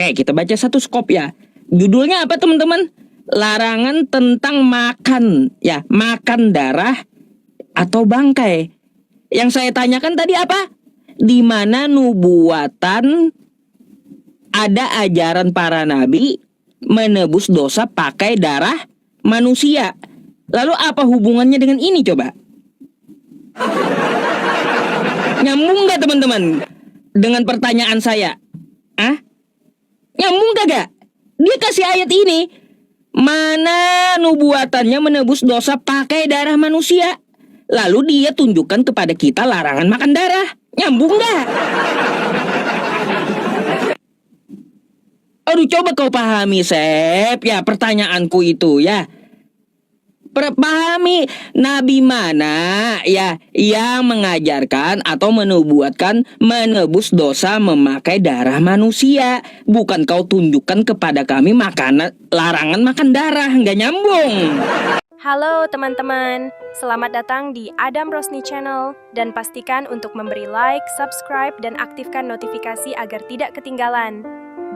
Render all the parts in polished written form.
Kita baca satu skop ya. Judulnya apa teman-teman? Larangan tentang makan, ya, makan darah atau bangkai. Yang saya tanyakan tadi apa? Di mana nubuatan ada ajaran para nabi menebus dosa pakai darah manusia. Lalu apa hubungannya dengan ini coba? Nyambung gak teman-teman dengan pertanyaan saya? Nyambung kagak? Dia kasih ayat ini, mana nubuatannya menebus dosa pakai darah manusia. Lalu dia tunjukkan kepada kita larangan makan darah. Nyambung gak? Aduh, coba kau pahami, Sep. Ya, pertanyaanku itu ya. Pahami nabi mana ya yang mengajarkan atau menubuatkan menebus dosa memakai darah manusia. Bukan kau tunjukkan kepada kami larangan makan darah. Nggak nyambung. Halo teman-teman, selamat datang di Adam Rosni Channel. Dan pastikan untuk memberi like, subscribe, dan aktifkan notifikasi agar tidak ketinggalan.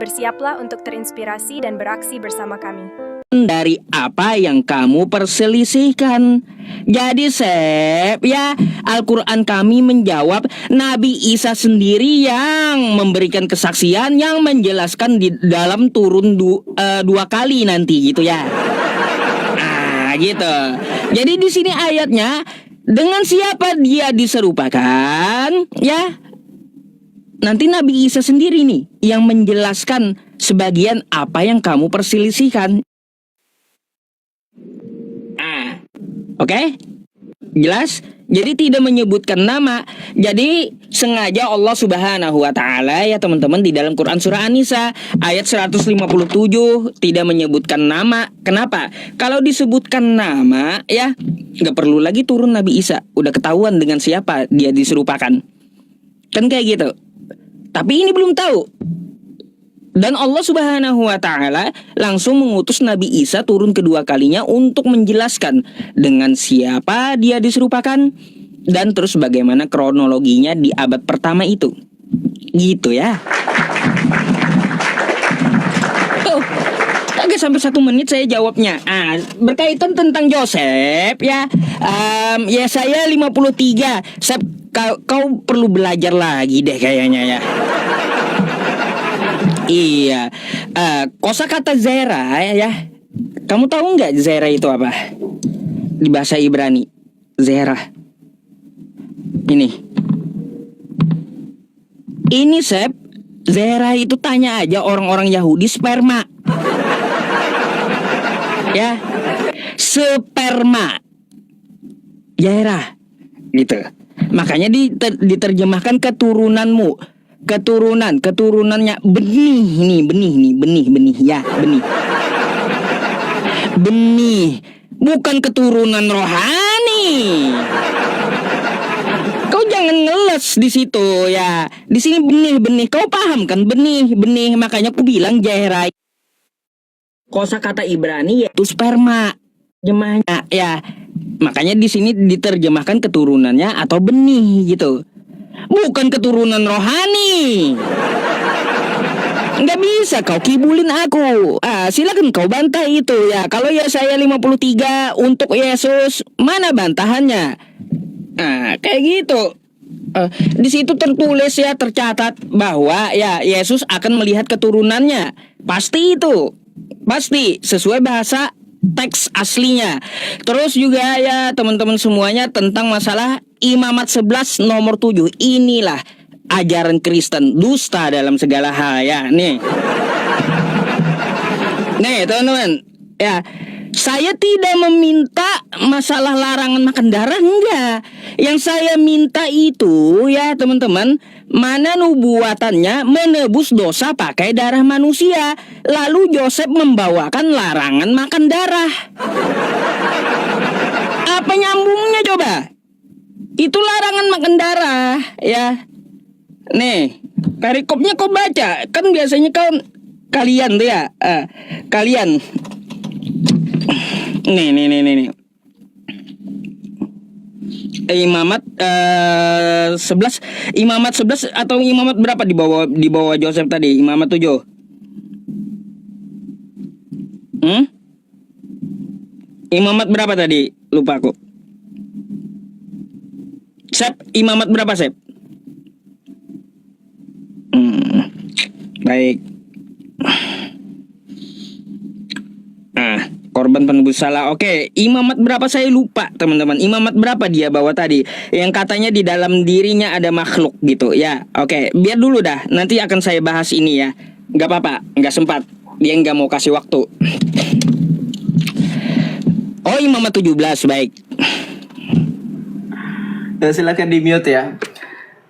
Bersiaplah untuk terinspirasi dan beraksi bersama kami. Dari apa yang kamu perselisihkan. Jadi Sep ya, Al-Quran kami menjawab Nabi Isa sendiri yang memberikan kesaksian, yang menjelaskan di dalam turun dua kali nanti gitu ya. Gitu. Jadi di sini ayatnya, dengan siapa dia diserupakan ya. Nanti Nabi Isa sendiri nih yang menjelaskan sebagian apa yang kamu perselisihkan. Oke? Jelas? Jadi tidak menyebutkan nama. Jadi sengaja Allah Subhanahu wa taala ya teman-teman di dalam Quran surah An-Nisa ayat 157 tidak menyebutkan nama. Kenapa? Kalau disebutkan nama ya nggak perlu lagi turun Nabi Isa. Udah ketahuan dengan siapa dia diserupakan. Kan kayak gitu. Tapi ini belum tahu. Dan Allah Subhanahu wa taala langsung mengutus Nabi Isa turun kedua kalinya untuk menjelaskan dengan siapa dia diserupakan dan terus bagaimana kronologinya di abad pertama itu. Gitu ya. Tuh, agak sampai 1 menit saya jawabnya. Berkaitan tentang Yosef ya. Ya saya 53. Kau perlu belajar lagi deh kayaknya ya. Iya, kosakata zera ya. Kamu tahu nggak zera itu apa? Di bahasa Ibrani, zera. Ini Sep, zera itu tanya aja orang-orang Yahudi sperma. Ya, sperma, zera, gitu. Makanya diterjemahkan keturunanmu. Keturunannya benih, benih ya, benih, bukan keturunan rohani. Kau jangan ngeles di situ ya. Di sini benih, kau paham kan benih, makanya aku bilang jahera. Kosakata Ibrani yaitu sperma, jemahnya ya. Makanya di sini diterjemahkan keturunannya atau benih gitu. Bukan keturunan rohani. Nggak bisa kau kibulin aku. Silakan kau bantah itu ya. Kalau ya saya 53 untuk Yesus, mana bantahannya? Kayak gitu. Di situ tertulis ya, tercatat bahwa ya Yesus akan melihat keturunannya. Pasti itu. Pasti sesuai bahasa teks aslinya. Terus juga ya teman-teman semuanya tentang masalah Imamat 11 nomor 7. Inilah ajaran Kristen dusta dalam segala hal ya. Nih teman-teman ya, saya tidak meminta masalah larangan makan darah, enggak. Yang saya minta itu ya teman-teman, mana nubuatannya menebus dosa pakai darah manusia. Lalu Yosef membawakan larangan makan darah. Apa nyambungnya coba? Itu larangan makan darah ya. Nih, perikopnya kau baca. Kan biasanya kalian tuh ya, kalian. Nih. Imamat 11 atau Imamat berapa di bawah Yosef tadi? Imamat 7. Imamat berapa tadi? Lupa aku. Sep, imamat berapa, Sep? Baik. Korban penebus salah. Oke, imamat berapa saya lupa, teman-teman. Imamat berapa dia bawa tadi? Yang katanya di dalam dirinya ada makhluk gitu. Ya, oke. Biar dulu dah. Nanti akan saya bahas ini ya. Gak apa-apa, gak sempat. Dia nggak mau kasih waktu. Oh, imamat 17, baik. Silakan di mute ya.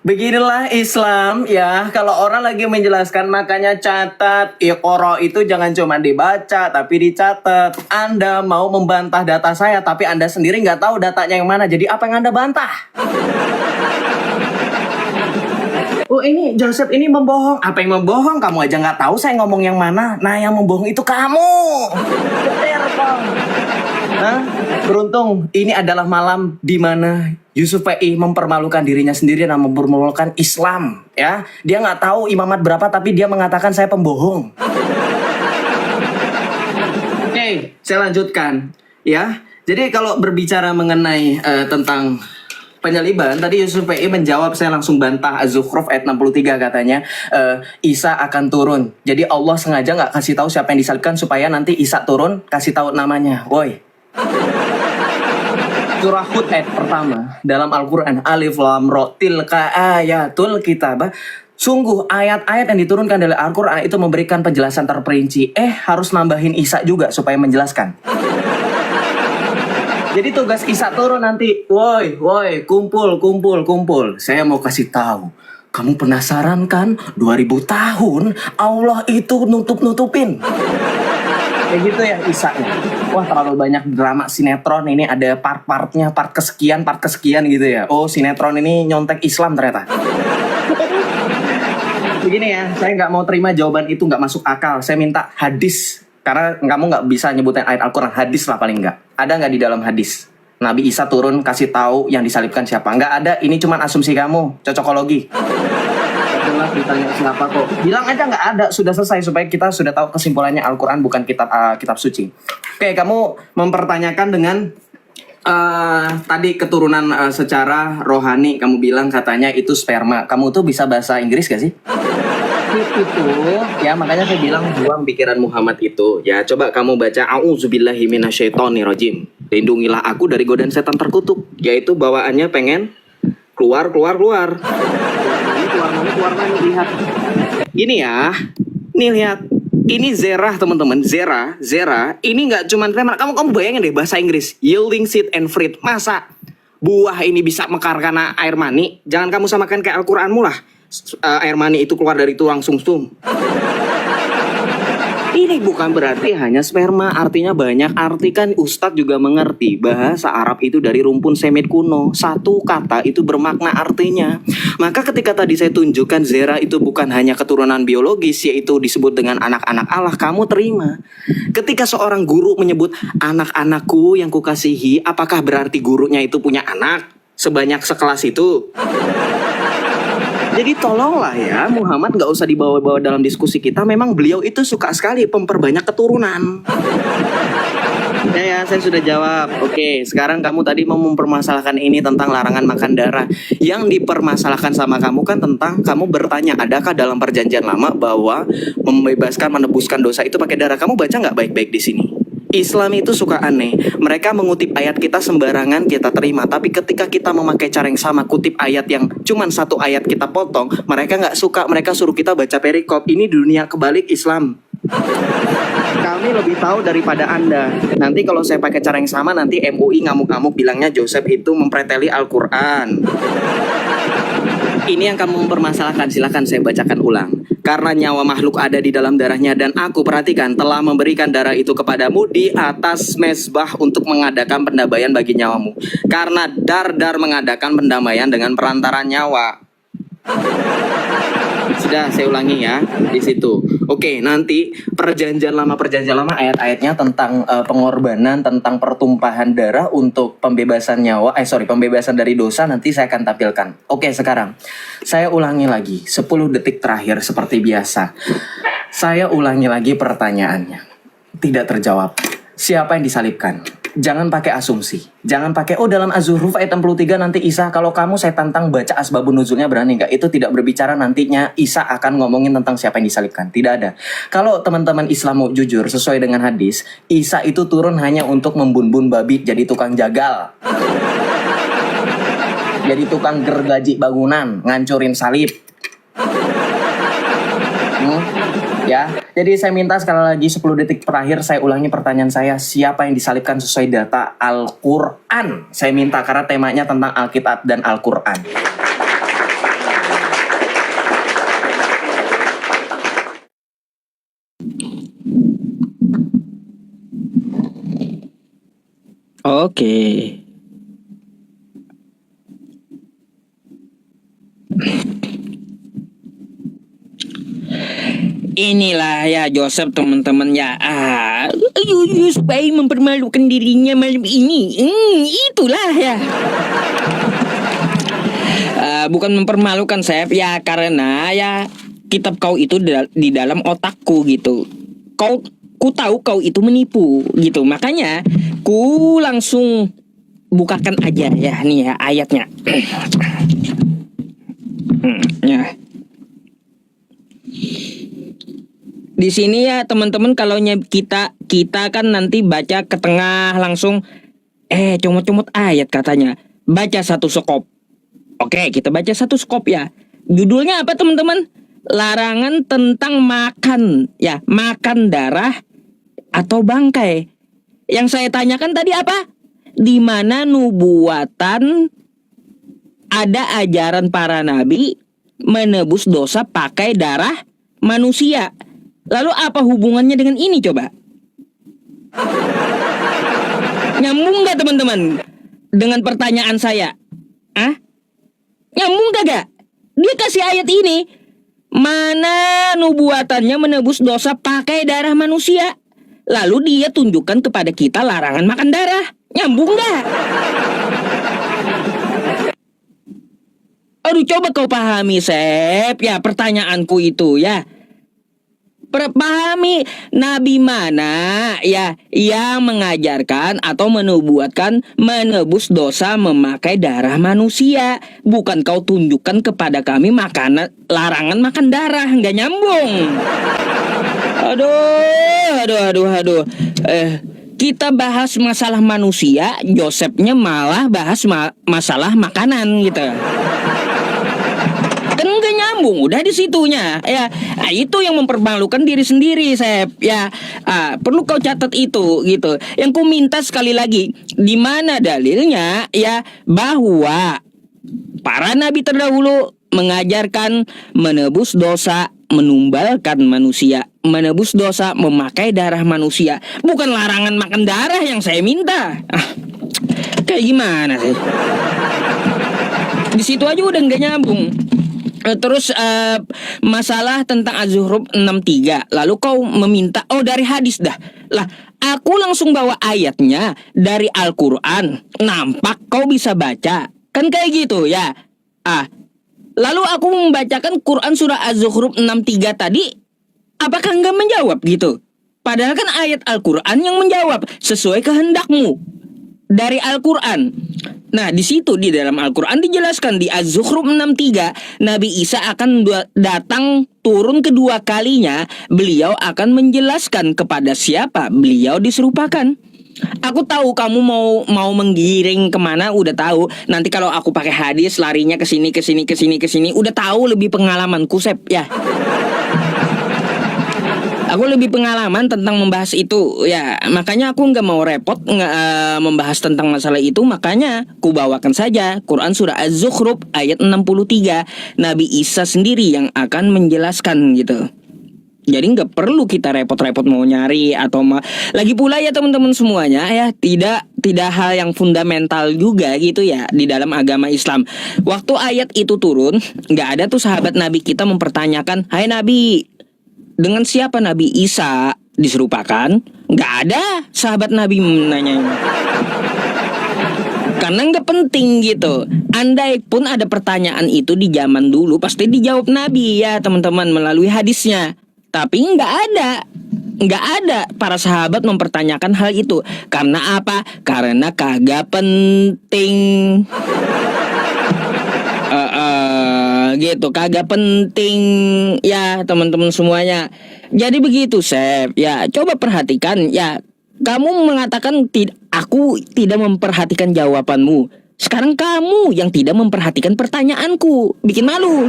Beginilah Islam ya. Kalau orang lagi menjelaskan makanya catat. Iqra itu jangan cuma dibaca tapi dicatat. Anda mau membantah data saya tapi Anda sendiri nggak tahu datanya yang mana. Jadi apa yang Anda bantah? Oh ini Joseph ini membohong. Apa yang membohong? Kamu aja nggak tahu saya ngomong yang mana. Nah yang membohong itu kamu. Hah? Beruntung ini adalah malam di mana Yusuf PI mempermalukan dirinya sendiri dan mempermalukan Islam. Ya, dia nggak tahu imamat berapa tapi dia mengatakan saya pembohong. Oke, saya lanjutkan. Ya, jadi kalau berbicara mengenai tentang penyaliban, tadi Yusuf PI menjawab, saya langsung bantah. Az-Zukhruf ayat 63 katanya Isa akan turun. Jadi Allah sengaja nggak kasih tahu siapa yang disalibkan supaya nanti Isa turun kasih tahu namanya. Woi. Surah Hud ayat pertama dalam Al-Quran, Alif Lam Ra tilka ayatul kitabah. Sungguh ayat-ayat yang diturunkan dari Al-Quran itu memberikan penjelasan terperinci. Harus nambahin Isa juga supaya menjelaskan. Jadi tugas Isa turun nanti. Woi, kumpul. Saya mau kasih tahu. Kamu penasaran kan? 2000 tahun Allah itu nutup-nutupin. Kayak gitu ya Isa-nya. Wah terlalu banyak drama sinetron. Ini ada part-partnya, part kesekian gitu ya. Oh sinetron ini nyontek Islam ternyata. Begini ya, saya nggak mau terima jawaban itu, nggak masuk akal. Saya minta hadis. Karena kamu nggak bisa nyebutin ayat Al-Quran. Hadis lah paling nggak. Ada nggak di dalam hadis? Nabi Isa turun kasih tahu yang disalibkan siapa? Nggak ada, ini cuma asumsi kamu. Cocokologi. Jelas ditanya siapa kok. Bilang aja nggak ada, sudah selesai supaya kita sudah tahu kesimpulannya Al-Quran bukan kitab suci. Oke, kamu mempertanyakan dengan tadi keturunan secara rohani, kamu bilang katanya itu sperma. Kamu tuh bisa bahasa Inggris gak sih? Itu ya makanya saya bilang buang pikiran Muhammad itu. Ya coba kamu baca A'udzubillahi minasyaitonirrajim. Lindungilah aku dari godaan setan terkutuk. Yaitu bawaannya pengen keluar. Keluar mana lihat. Ini ya. Nih lihat. Ini zerah teman-teman. Zera. Ini nggak cuma tremor. Kamu bayangin deh bahasa Inggris. Yielding seed and fruit. Masa buah ini bisa mekar karena air mani? Jangan kamu samakan kayak Al-Quranmu lah. Air mani itu keluar dari tulang sumsum. Ini bukan berarti hanya sperma, artinya banyak arti kan. Ustadz juga mengerti bahasa Arab itu dari rumpun Semit kuno. Satu kata itu bermakna artinya. Maka ketika tadi saya tunjukkan Zera itu bukan hanya keturunan biologis, yaitu disebut dengan anak-anak Allah, kamu terima. Ketika seorang guru menyebut anak-anakku yang kukasihi, apakah berarti gurunya itu punya anak sebanyak sekelas itu? Jadi tolonglah ya, Muhammad nggak usah dibawa-bawa dalam diskusi kita. Memang beliau itu suka sekali memperbanyak keturunan. Ya, saya sudah jawab. Oke, sekarang kamu tadi mau mempermasalahkan ini tentang larangan makan darah. Yang dipermasalahkan sama kamu kan tentang kamu bertanya, adakah dalam perjanjian lama bahwa membebaskan, menebuskan dosa itu pakai darah? Kamu baca nggak baik-baik di sini? Islam itu suka aneh. Mereka mengutip ayat kita sembarangan kita terima. Tapi ketika kita memakai cara yang sama, kutip ayat yang cuman satu ayat kita potong, mereka nggak suka. Mereka suruh kita baca perikop. Ini dunia kebalik Islam. Kami lebih tahu daripada Anda. Nanti kalau saya pakai cara yang sama, nanti MUI ngamuk-ngamuk bilangnya Joseph itu mempreteli Al-Quran. Ini yang kamu mempermasalahkan. Silakan saya bacakan ulang. Karena nyawa makhluk ada di dalam darahnya, dan aku perhatikan telah memberikan darah itu kepadamu di atas mezbah untuk mengadakan pendamaian bagi nyawamu. Karena dar mengadakan pendamaian dengan perantara nyawa. Sudah saya ulangi ya di situ. Oke, nanti perjanjian lama ayat-ayatnya tentang pengorbanan, tentang pertumpahan darah untuk pembebasan nyawa, pembebasan dari dosa nanti saya akan tampilkan. Oke, sekarang saya ulangi lagi 10 detik terakhir seperti biasa. Saya ulangi lagi pertanyaannya. tidak terjawab. Siapa yang disalibkan? Jangan pakai asumsi. Jangan pakai, oh dalam Az-Zukhruf ayat 63 nanti Isa, kalau kamu saya tantang baca asbabun nuzulnya berani nggak? Itu tidak berbicara nantinya Isa akan ngomongin tentang siapa yang disalibkan. Tidak ada. Kalau teman-teman Islam mau jujur sesuai dengan hadis, Isa itu turun hanya untuk membun-bun babi, jadi tukang jagal. Jadi tukang gergaji bangunan, ngancurin salib. Ya, jadi saya minta sekali lagi 10 detik terakhir saya ulangi pertanyaan saya, siapa yang disalibkan sesuai data Al-Quran? Saya minta karena temanya tentang Alkitab dan Al-Quran. Oke. Inilah ya Joseph teman-teman ya. Supaya mempermalukan dirinya malam ini. Itulah ya. Bukan mempermalukan Sep ya, karena ya kitab kau itu di dalam otakku gitu. Ku tahu kau itu menipu gitu. Makanya ku langsung bukakan aja ya nih ya ayatnya. Ya. Di sini ya teman-teman, kalau kita kan nanti baca ke tengah langsung comot-comot ayat katanya. Baca satu skop. Oke, kita baca satu skop ya. Judulnya apa teman-teman? Larangan tentang makan ya, makan darah atau bangkai. Yang saya tanyakan tadi apa? Di mana nubuatan ada ajaran para nabi menebus dosa pakai darah manusia. Lalu apa hubungannya dengan ini coba? Nyambung gak teman-teman dengan pertanyaan saya? Nyambung gak? Dia kasih ayat ini, mana nubuatannya menebus dosa pakai darah manusia. Lalu dia tunjukkan kepada kita larangan makan darah. Nyambung gak? Aduh, coba kau pahami Sep ya pertanyaanku itu ya. Pahami nabi mana ya yang mengajarkan atau menubuatkan menebus dosa memakai darah manusia. Bukan kau tunjukkan kepada kami larangan makan darah. Nggak nyambung. Aduh. Kita bahas masalah manusia, Josephnya malah bahas masalah makanan gitu. Nyambung udah di situnya ya. Itu yang mempermalukan diri sendiri Sep ya. Perlu kau catat itu gitu. Yang ku minta sekali lagi, di mana dalilnya ya bahwa para nabi terdahulu mengajarkan menebus dosa menumbalkan manusia, menebus dosa memakai darah manusia, bukan larangan makan darah yang saya minta. Kayak gimana sih? Di situ aja udah nggak nyambung. Terus masalah tentang Az-Zukhruf 63. Lalu kau meminta dari hadis dah. Lah, aku langsung bawa ayatnya dari Al-Quran. Nampak kau bisa baca. Kan kayak gitu ya. Lalu aku membacakan Quran surah Az-Zukhruf 63 tadi, apakah enggak menjawab gitu? Padahal kan ayat Al-Quran yang menjawab sesuai kehendakmu dari Al-Quran. Nah, di situ di dalam Al-Quran dijelaskan di Az-Zukhruf 63, Nabi Isa akan datang turun kedua kalinya. Beliau akan menjelaskan kepada siapa beliau diserupakan. Aku tahu kamu mau menggiring kemana, udah tahu. Nanti kalau aku pakai hadis larinya ke sini. Udah tahu lebih pengalamanku Sep ya. Aku lebih pengalaman tentang membahas itu ya, makanya aku nggak mau repot membahas tentang masalah itu. Makanya ku bawakan saja Quran surah Az-Zukhruf ayat 63. Nabi Isa sendiri yang akan menjelaskan gitu. Jadi nggak perlu kita repot-repot mau nyari atau lagi pula ya teman-teman semuanya ya, tidak hal yang fundamental juga gitu ya di dalam agama Islam. Waktu ayat itu turun, nggak ada tuh sahabat Nabi kita mempertanyakan, "Hai Nabi, dengan siapa Nabi Isa diserupakan?" Nggak ada sahabat Nabi menanyain. Karena nggak penting gitu. Andai pun ada pertanyaan itu di zaman dulu, pasti dijawab Nabi ya teman-teman melalui hadisnya. Tapi nggak nggak ada para sahabat mempertanyakan hal itu. Karena apa? Karena kagak penting. Gitu, kagak penting ya teman-teman semuanya. Jadi begitu, Sep. Ya, coba perhatikan ya. Kamu mengatakan aku tidak memperhatikan jawabanmu. Sekarang kamu yang tidak memperhatikan pertanyaanku. Bikin malu.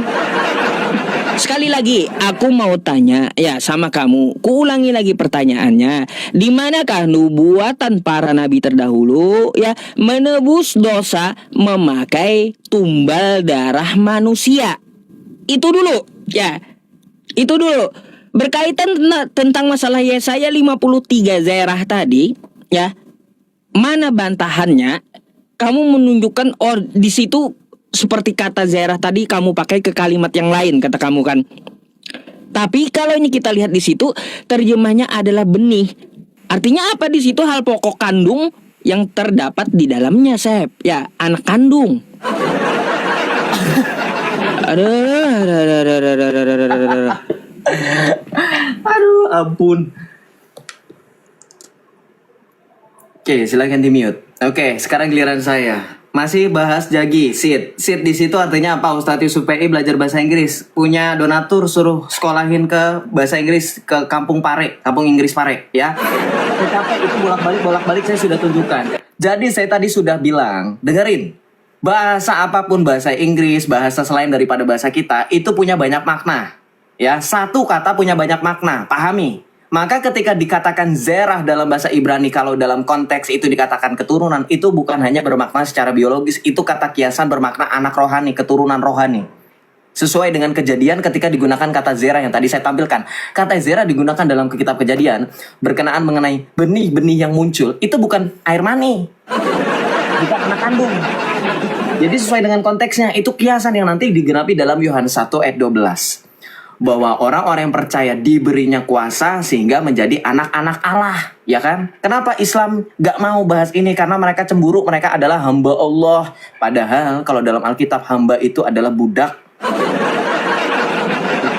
Sekali lagi, aku mau tanya ya sama kamu. Kuulangi lagi pertanyaannya. Di manakah nubuatan para nabi terdahulu ya menebus dosa memakai tumbal darah manusia? Itu dulu ya. Itu dulu. Berkaitan tentang masalah Yesaya 53 Zerah tadi ya. Mana bantahannya? Kamu menunjukkan di situ seperti kata Zerah tadi kamu pakai ke kalimat yang lain kata kamu kan. Tapi kalau ini kita lihat di situ terjemahnya adalah benih. Artinya apa di situ? Hal pokok kandung yang terdapat di dalamnya, Sep. Ya, anak kandung. Aduh, ampun. Oke, silakan di mute. Oke, sekarang giliran saya. Masih bahas Jagi, Sid. Sid di situ artinya apa? Ustadz Yusuf PI belajar bahasa Inggris. Punya donatur suruh sekolahin ke bahasa Inggris ke Kampung Pare, Kampung Inggris Pare, ya. Tetapi itu bolak-balik saya sudah tunjukkan. Jadi saya tadi sudah bilang, dengerin. Bahasa apapun, bahasa Inggris, bahasa selain daripada bahasa kita, itu punya banyak makna. Ya, satu kata punya banyak makna, pahami. Maka ketika dikatakan zerah dalam bahasa Ibrani, kalau dalam konteks itu dikatakan keturunan, itu bukan hanya bermakna secara biologis, itu kata kiasan bermakna anak rohani, keturunan rohani. Sesuai dengan Kejadian ketika digunakan kata zerah yang tadi saya tampilkan. Kata zerah digunakan dalam kitab Kejadian berkenaan mengenai benih-benih yang muncul, itu bukan air mani, bukan anak kandung. Jadi sesuai dengan konteksnya, itu kiasan yang nanti digenapi dalam Yohanes 1 ayat 12. Bahwa orang-orang yang percaya diberinya kuasa sehingga menjadi anak-anak Allah, ya kan? Kenapa Islam gak mau bahas ini? Karena mereka cemburu, mereka adalah hamba Allah. Padahal kalau dalam Alkitab hamba itu adalah budak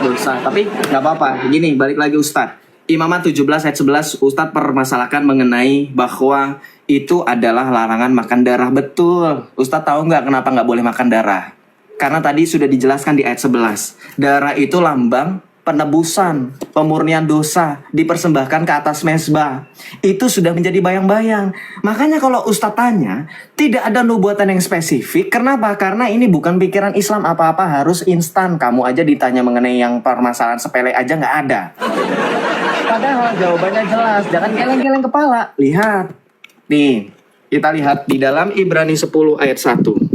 dosa. Tapi gak apa-apa, gini balik lagi Ustadz. Imamat 17 ayat 11 Ustadz permasalahkan mengenai bahwa itu adalah larangan makan darah. Betul. Ustadz tahu gak kenapa gak boleh makan darah? Karena tadi sudah dijelaskan di ayat 11. Darah itu lambang penebusan, pemurnian dosa, dipersembahkan ke atas mezbah. Itu sudah menjadi bayang-bayang. Makanya kalau Ustadz tanya, tidak ada nubuatan yang spesifik. Kenapa? Karena ini bukan pikiran Islam, apa-apa harus instan. Kamu aja ditanya mengenai yang permasalahan sepele aja nggak ada. Padahal jawabannya jelas, jangan geleng-geleng kepala. Lihat, nih, kita lihat di dalam Ibrani 10 ayat 1.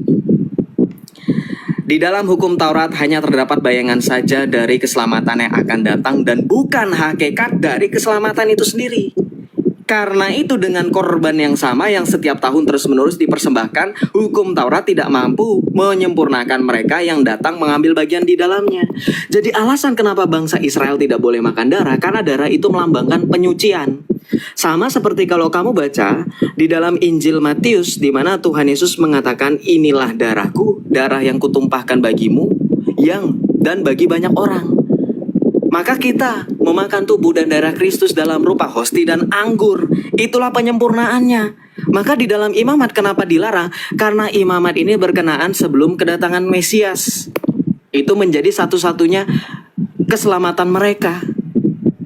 Di dalam hukum Taurat hanya terdapat bayangan saja dari keselamatan yang akan datang dan bukan hakikat dari keselamatan itu sendiri. Karena itu dengan korban yang sama yang setiap tahun terus-menerus dipersembahkan, hukum Taurat tidak mampu menyempurnakan mereka yang datang mengambil bagian di dalamnya. Jadi alasan kenapa bangsa Israel tidak boleh makan darah, karena darah itu melambangkan penyucian. Sama seperti kalau kamu baca di dalam Injil Matius, di mana Tuhan Yesus mengatakan, inilah darahku, darah yang kutumpahkan bagimu, dan bagi banyak orang. Maka kita memakan tubuh dan darah Kristus dalam rupa hosti dan anggur. Itulah penyempurnaannya. Maka di dalam imamat kenapa dilarang? Karena imamat ini berkenaan sebelum kedatangan Mesias. Itu menjadi satu-satunya keselamatan mereka.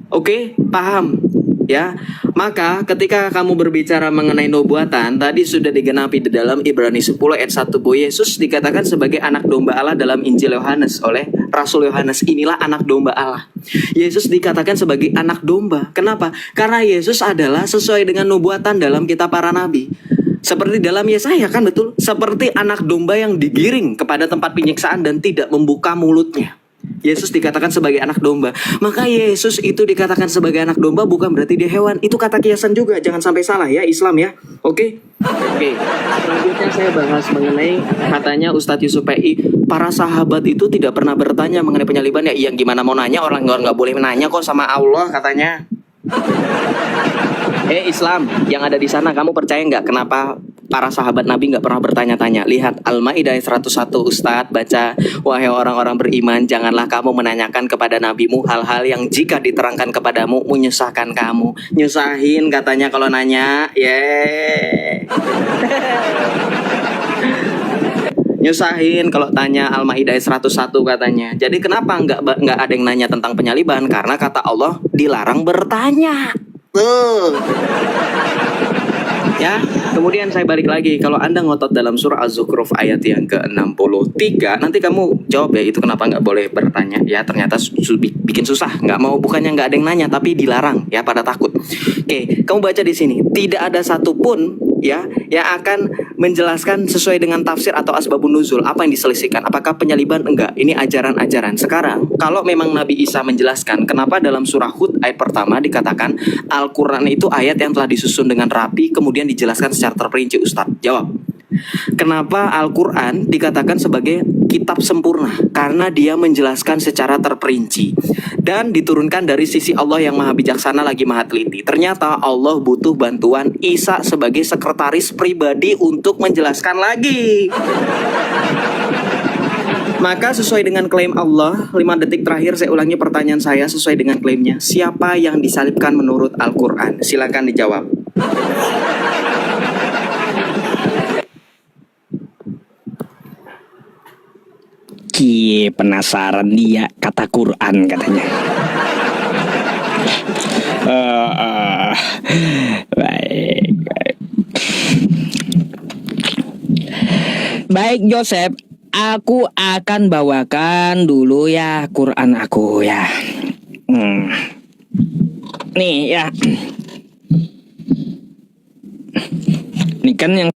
Oke, paham? Ya, maka ketika kamu berbicara mengenai nubuatan, tadi sudah digenapi di dalam Ibrani 10 ayat 1 bahwa Yesus dikatakan sebagai anak domba Allah dalam Injil Yohanes oleh Rasul Yohanes. Inilah anak domba Allah. Yesus dikatakan sebagai anak domba. Kenapa? Karena Yesus adalah sesuai dengan nubuatan dalam kitab para nabi. Seperti dalam Yesaya kan betul, seperti anak domba yang digiring kepada tempat penyiksaan dan tidak membuka mulutnya. Yesus dikatakan sebagai anak domba. Maka Yesus itu dikatakan sebagai anak domba bukan berarti dia hewan. Itu kata kiasan juga, jangan sampai salah ya Islam ya. Oke. Selanjutnya saya bahas mengenai katanya Ustadz Yusuf PI, para sahabat itu tidak pernah bertanya mengenai penyaliban. Ya yang gimana mau nanya, orang nggak boleh menanya kok sama Allah katanya. Islam yang ada di sana, kamu percaya nggak kenapa para sahabat Nabi nggak pernah bertanya-tanya. Lihat Al-Maidah 101 Ustadz baca, wahai orang-orang beriman, janganlah kamu menanyakan kepada nabimu hal-hal yang jika diterangkan kepadamu menyusahkan kamu. Nyusahin katanya kalau nanya, nyusahin kalau tanya. Al-Maidah 101 katanya. Jadi kenapa nggak ada yang nanya tentang penyaliban? Karena kata Allah dilarang bertanya. Tuh. Ya, kemudian saya balik lagi. Kalau Anda ngotot dalam surah Az-Zukhruf ayat yang ke-63, nanti kamu jawab ya, itu kenapa nggak boleh bertanya. Ya, ternyata bikin susah. Nggak mau, bukannya nggak ada yang nanya, tapi dilarang. Ya, pada takut. Oke, kamu baca di sini. Tidak ada satupun ya yang akan menjelaskan sesuai dengan tafsir atau asbabun nuzul apa yang diselisihkan, apakah penyaliban, enggak. Ini ajaran-ajaran. Sekarang kalau memang Nabi Isa menjelaskan, kenapa dalam surah Hud ayat pertama dikatakan Al-Quran itu ayat yang telah disusun dengan rapi kemudian dijelaskan secara terperinci? Ustadz jawab, kenapa Al-Quran dikatakan sebagai kitab sempurna? Karena dia menjelaskan secara terperinci dan diturunkan dari sisi Allah yang maha bijaksana lagi maha teliti. Ternyata Allah butuh bantuan Isa sebagai sekretaris pribadi untuk menjelaskan lagi. Maka sesuai dengan klaim Allah, 5 detik terakhir saya ulangi pertanyaan saya sesuai dengan klaimnya. Siapa yang disalibkan menurut Al-Quran? Silakan dijawab. Penasaran dia, kata Quran katanya. Baik. Baik Joseph, aku akan bawakan dulu ya Quran aku ya. Nih ya. Ini kan yang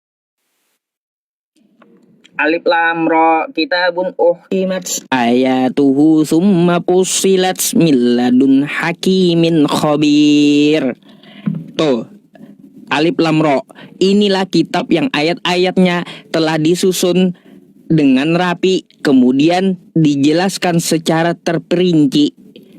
Alif Lam Ra kitabun uhkimat ayatuhu summa fussilat min ladun hakimin khabir. Tuh, Alif Lam Ra. Inilah kitab yang ayat-ayatnya telah disusun dengan rapi, kemudian dijelaskan secara terperinci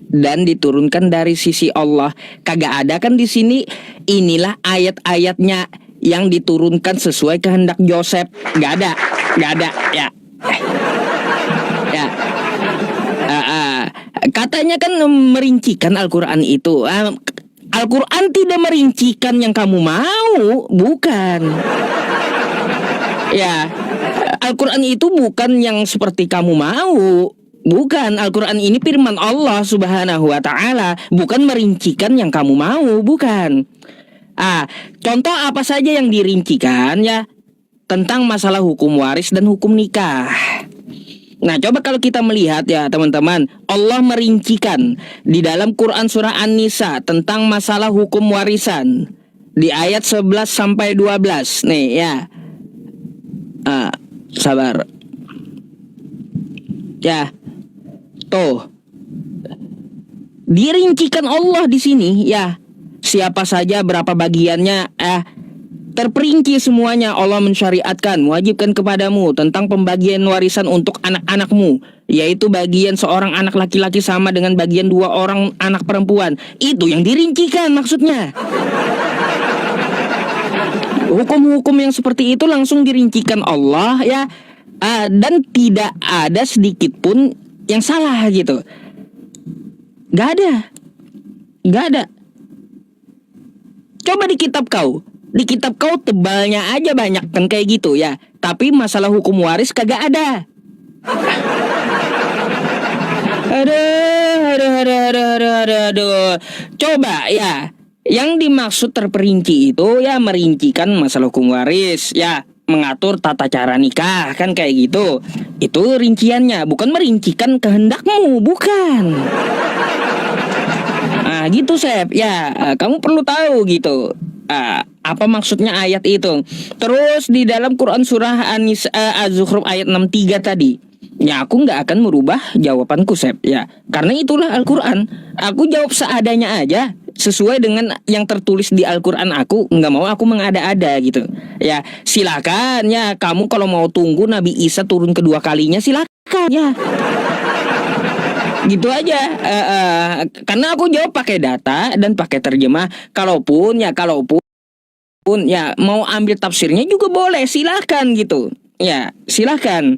dan diturunkan dari sisi Allah. Kagak ada kan di sini, inilah ayat-ayatnya yang diturunkan sesuai kehendak Joseph. Gak ada ya. Ya. Katanya kan merincikan Al-Quran itu. Al-Quran tidak merincikan yang kamu mau, bukan. Ya, Al-Quran itu bukan yang seperti kamu mau. Bukan, Al-Quran ini firman Allah Subhanahu wa ta'ala, bukan merincikan yang kamu mau, bukan. Contoh apa saja yang dirincikan ya tentang masalah hukum waris dan hukum nikah. Nah, coba kalau kita melihat ya teman-teman, Allah merincikan di dalam Quran surah An-Nisa tentang masalah hukum warisan di ayat 11 sampai 12. Nih ya. Sabar. Ya. Tuh. Dirincikan Allah di sini ya. Siapa saja, berapa bagiannya, terperinci semuanya. Allah mensyariatkan, mewajibkan kepadamu tentang pembagian warisan untuk anak-anakmu, yaitu bagian seorang anak laki-laki sama dengan bagian 2 orang anak perempuan. Itu yang dirincikan maksudnya. Hukum-hukum yang seperti itu langsung dirincikan Allah ya, dan tidak ada sedikit pun yang salah gitu. Gak ada. Coba di kitab kau tebalnya aja banyak kan kayak gitu ya. Tapi masalah hukum waris kagak ada. Aduh. Coba ya, yang dimaksud terperinci itu ya merincikan masalah hukum waris ya, mengatur tata cara nikah kan kayak gitu. Itu rinciannya, bukan merincikan kehendakmu, bukan. Gitu Sep ya, kamu perlu tahu gitu apa maksudnya ayat itu. Terus di dalam Quran surah Az-Zukhruf ayat 63 tadi ya, aku nggak akan merubah jawabanku Sep ya, karena itulah Al-Quran. Aku jawab seadanya aja sesuai dengan yang tertulis di Al-Quran. Aku nggak mau aku mengada-ada gitu ya. Silakan ya, kamu kalau mau tunggu Nabi Isa turun kedua kalinya silakan ya. Gitu aja. Karena aku jawab pakai data dan pakai terjemah. Kalaupun pun ya mau ambil tafsirnya juga boleh, silahkan gitu. Ya, silahkan.